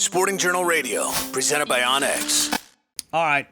Sporting Journal Radio, presented by Onyx. All right.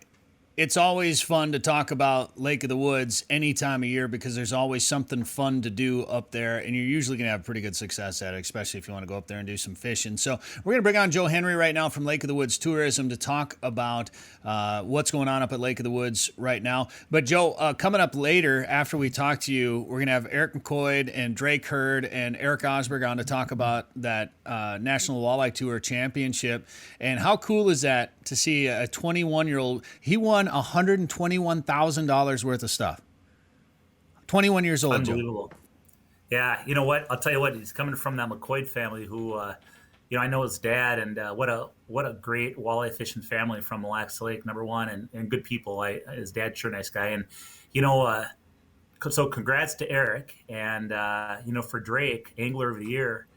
It's always fun to talk about Lake of the Woods any time of year because there's always something fun to do up there, and you're usually going to have pretty good success at it, especially if you want to go up there and do some fishing. So we're going to bring on Joe Henry right now from Lake of the Woods Tourism to talk about what's going on up at Lake of the Woods right now. But Joe, coming up later after we talk to you, we're going to have Eric McCoy and Drake Hurd and Eric Osberg on to talk about that National Walleye Tour Championship. And how cool is that to see a 21-year-old? He won $121,000 worth of stuff. 21 years old, Unbelievable. Joe. Yeah, you know what? I'll tell you what. He's coming from that McCoy family, who, I know his dad, and what a great walleye fishing family from Mille Lacs Lake, number one, and good people. His dad's sure nice guy, and so congrats to Eric, and for Drake, Angler of the Year.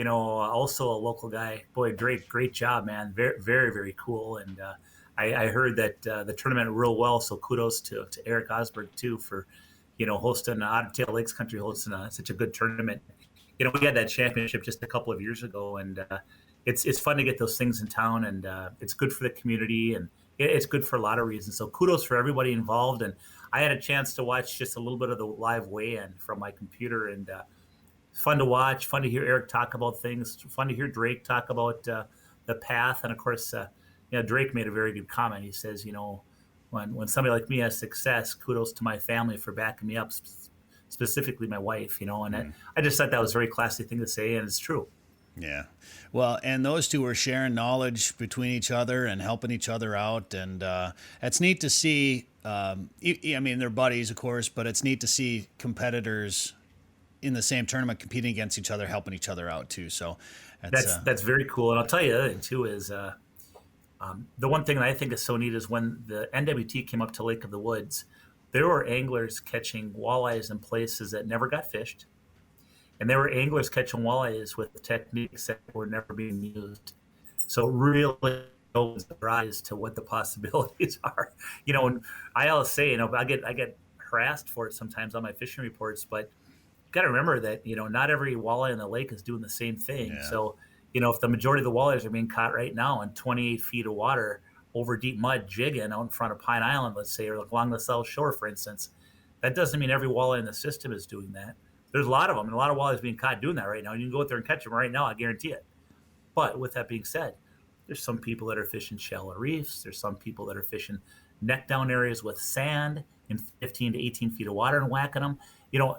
Also a local guy. Boy, Drake, great job, man. Very, very, very cool, and. I heard that the tournament went real well, so kudos to Eric Osberg too for, hosting Otter Tail Lakes Country, hosting such a good tournament. We had that championship just a couple of years ago, and it's fun to get those things in town, and it's good for the community, and it's good for a lot of reasons. So kudos for everybody involved, and I had a chance to watch just a little bit of the live weigh-in from my computer, and fun to watch, fun to hear Eric talk about things, fun to hear Drake talk about the path, and of course. Drake made a very good comment. He says, when somebody like me has success, kudos to my family for backing me up, specifically my wife, and I just thought that was a very classy thing to say, and it's true. Yeah. Well, and those two are sharing knowledge between each other and helping each other out. And it's neat to see, they're buddies, of course, but it's neat to see competitors in the same tournament competing against each other, helping each other out too. So that's very cool. And I'll tell you the other thing too is, the one thing that I think is so neat is when the NWT came up to Lake of the Woods, there were anglers catching walleyes in places that never got fished. And there were anglers catching walleyes with techniques that were never being used. So it really opens the eyes to what the possibilities are. And I always say, I get harassed for it sometimes on my fishing reports, but you got to remember that, not every walleye in the lake is doing the same thing. Yeah. So if the majority of the walleyes are being caught right now in 28 feet of water over deep mud jigging out in front of Pine Island, let's say, or along the South Shore, for instance, that doesn't mean every walleye in the system is doing that. There's a lot of them, and a lot of walleyes being caught doing that right now. You can go out there and catch them right now, I guarantee it. But with that being said, there's some people that are fishing shallow reefs. There's some people that are fishing neck down areas with sand in 15 to 18 feet of water and whacking them.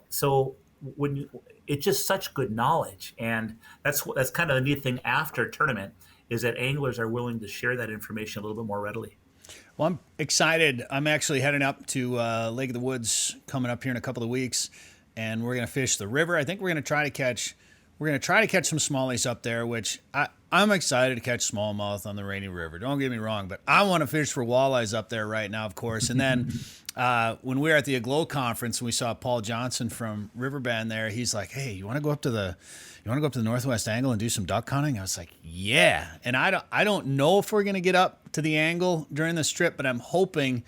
So it's just such good knowledge, and that's kind of the neat thing after tournament is that anglers are willing to share that information a little bit more readily. Well, I'm excited. I'm actually heading up to Lake of the Woods coming up here in a couple of weeks, and we're going to fish the river. I think we're going to try to catch some smallies up there, which I'm excited to catch smallmouth on the Rainy River. Don't get me wrong, but I want to fish for walleyes up there right now, of course. And then when we were at the Aglow conference and we saw Paul Johnson from Riverbend there, he's like, "Hey, you want to go up to the Northwest Angle and do some duck hunting?" I was like, "Yeah." And I don't know if we're gonna get up to the angle during this trip, but I'm hoping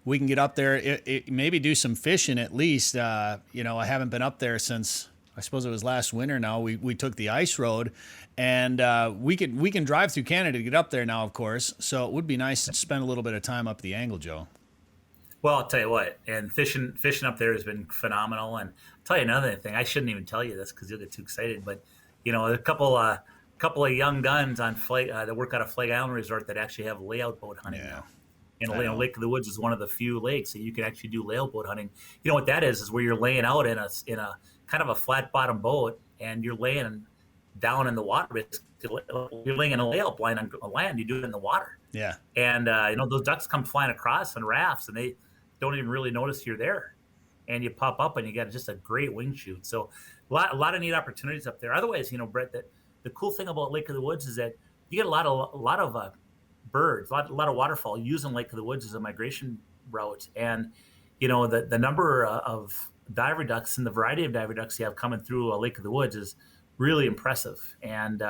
we can get up there. Maybe do some fishing at least. I haven't been up there since. I suppose it was last winter now. We took the ice road, and we can drive through Canada to get up there now, of course. So it would be nice to spend a little bit of time up the angle, Joe. Well, I'll tell you what, and fishing up there has been phenomenal. And I'll tell you another thing. I shouldn't even tell you this because you'll get too excited. But a couple of young guns on that work out of Flag Island Resort that actually have layout boat hunting now. And Lake of the Woods is one of the few lakes that you can actually do layout boat hunting. You know what that is where you're laying out in a kind of a flat bottom boat, and you're laying down in the water. You're laying in a layout blind on land. You do it in the water. Yeah. And those ducks come flying across on rafts, and they don't even really notice you're there. And you pop up, and you got just a great wing shoot. So a lot of neat opportunities up there. Otherwise, Brett, that the cool thing about Lake of the Woods is that you get a lot of birds, a lot of waterfowl using Lake of the Woods as a migration route. And the number of diver ducks and the variety of diver ducks you have coming through Lake of the Woods is really impressive. And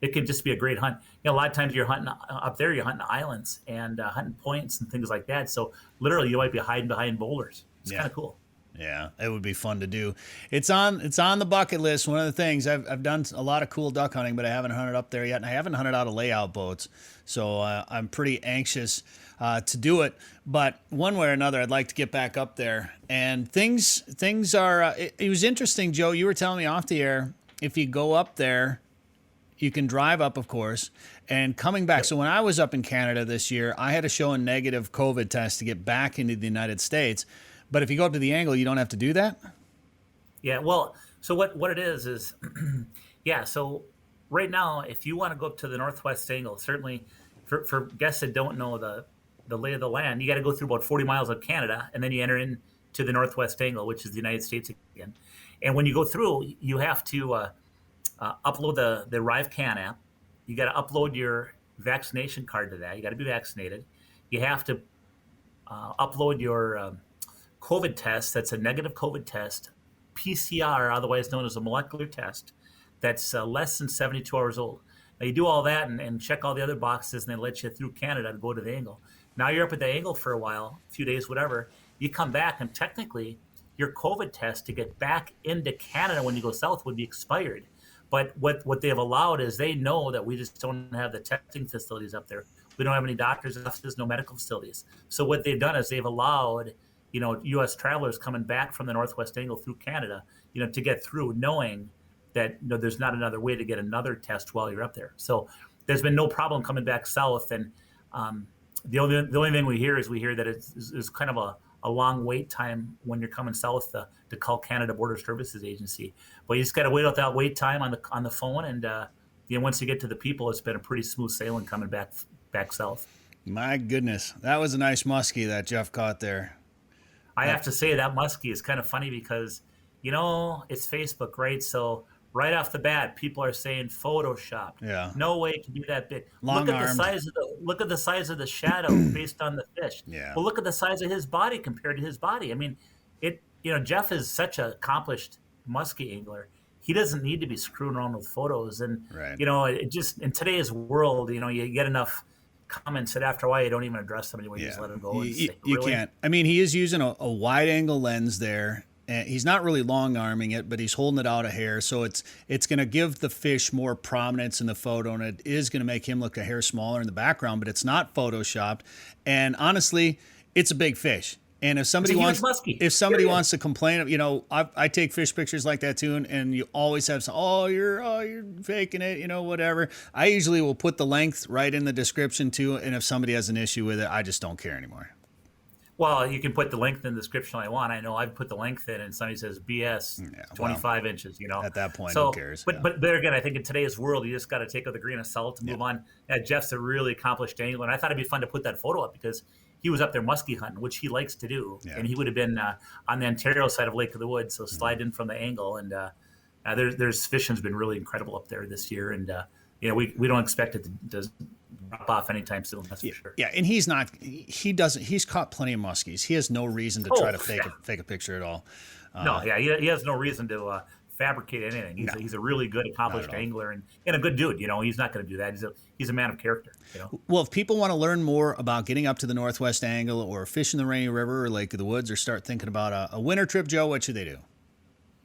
it can just be a great hunt. A lot of times you're hunting up there, you're hunting islands and hunting points and things like that. So literally you might be hiding behind boulders. It's kind of cool. Yeah, it would be fun to do. It's on the bucket list. One of the things I've done a lot of cool duck hunting, but I haven't hunted up there yet, and I haven't hunted out of layout boats. So I'm pretty anxious to do it. But one way or another, I'd like to get back up there. And things are. It was interesting, Joe. You were telling me off the air, if you go up there, you can drive up, of course, and coming back. So when I was up in Canada this year, I had to show a negative COVID test to get back into the United States. But if you go up to the angle, you don't have to do that? Yeah, well, so what it is, yeah, so right now, if you want to go up to the northwest angle, certainly for guests that don't know the lay of the land, you got to go through about 40 miles of Canada, and then you enter into the northwest angle, which is the United States again. And when you go through, you have to upload the ArriveCan app. You got to upload your vaccination card to that. You got to be vaccinated. You have to upload your COVID test. That's a negative COVID test, PCR, otherwise known as a molecular test, that's less than 72 hours old. Now you do all that and check all the other boxes, and they let you through Canada to go to the angle. Now you're up at the angle for a while, a few days, whatever. You come back, and technically your COVID test to get back into Canada when you go south would be expired. But what they have allowed is they know that we just don't have the testing facilities up there. We don't have any doctors' offices, no medical facilities. So what they've done is they've allowed, U.S. travelers coming back from the northwest angle through Canada, to get through, knowing that there's not another way to get another test while you're up there. So there's been no problem coming back south. And the only thing we hear that it's kind of a long wait time when you're coming south to call Canada Border Services Agency. But you just got to wait out that wait time on the phone, and once you get to the people, it's been a pretty smooth sailing coming back south. My goodness, that was a nice muskie that Jeff caught there. I have to say that muskie is kind of funny because, it's Facebook, right? So right off the bat, people are saying Photoshop. Yeah. No way it can be that big. Long-armed. Look at the size of the shadow based on the fish. Yeah. Well, look at the size of his body compared to his body. I mean, Jeff is such an accomplished muskie angler. He doesn't need to be screwing around with photos. And, right. It just in today's world, you get enough comments that after a while you don't even address them anymore. You just let them go. You can't. I mean, he is using a wide angle lens there. And he's not really long arming it, but he's holding it out a hair. So it's going to give the fish more prominence in the photo, and it is going to make him look a hair smaller in the background, but it's not Photoshopped. And honestly, it's a big fish. And if somebody wants to complain, I take fish pictures like that too, and you always have some, you're faking it, whatever. I usually will put the length right in the description too, and if somebody has an issue with it, I just don't care anymore. Well, you can put the length in the description I want. I know I've put the length in, and somebody says BS, 25 inches. At that point, who cares? But there again, I think in today's world, you just got to take it with a grain of salt to move on. Jeff's a really accomplished angler, and I thought it'd be fun to put that photo up because he was up there muskie hunting, which he likes to do, and he would have been on the Ontario side of Lake of the Woods, so slide in from the angle, and there's fishing's been really incredible up there this year, and we don't expect it to drop off anytime soon. That's for sure. Yeah, and he's caught plenty of muskies. He has no reason to try to fake a picture at all. He has no reason to fabricate anything. He's a really good, accomplished angler and a good dude. He's not going to do that. He's a man of character. Well, if people want to learn more about getting up to the Northwest Angle or fishing the Rainy River or Lake of the Woods or start thinking about a winter trip, Joe, what should they do?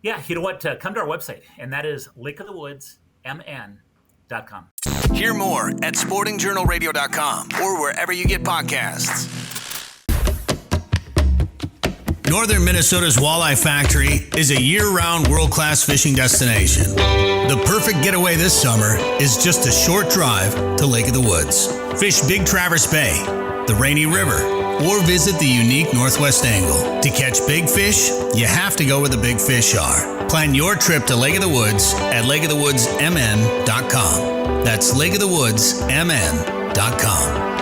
Yeah, you know what? Come to our website, and that is lakeofthewoodsmn.com. Hear more at sportingjournalradio.com or wherever you get podcasts. Northern Minnesota's Walleye Factory is a year-round world-class fishing destination. The perfect getaway this summer is just a short drive to Lake of the Woods. Fish Big Traverse Bay, the Rainy River, or visit the unique Northwest Angle. To catch big fish, you have to go where the big fish are. Plan your trip to Lake of the Woods at lakeofthewoodsmn.com. That's lakeofthewoodsmn.com.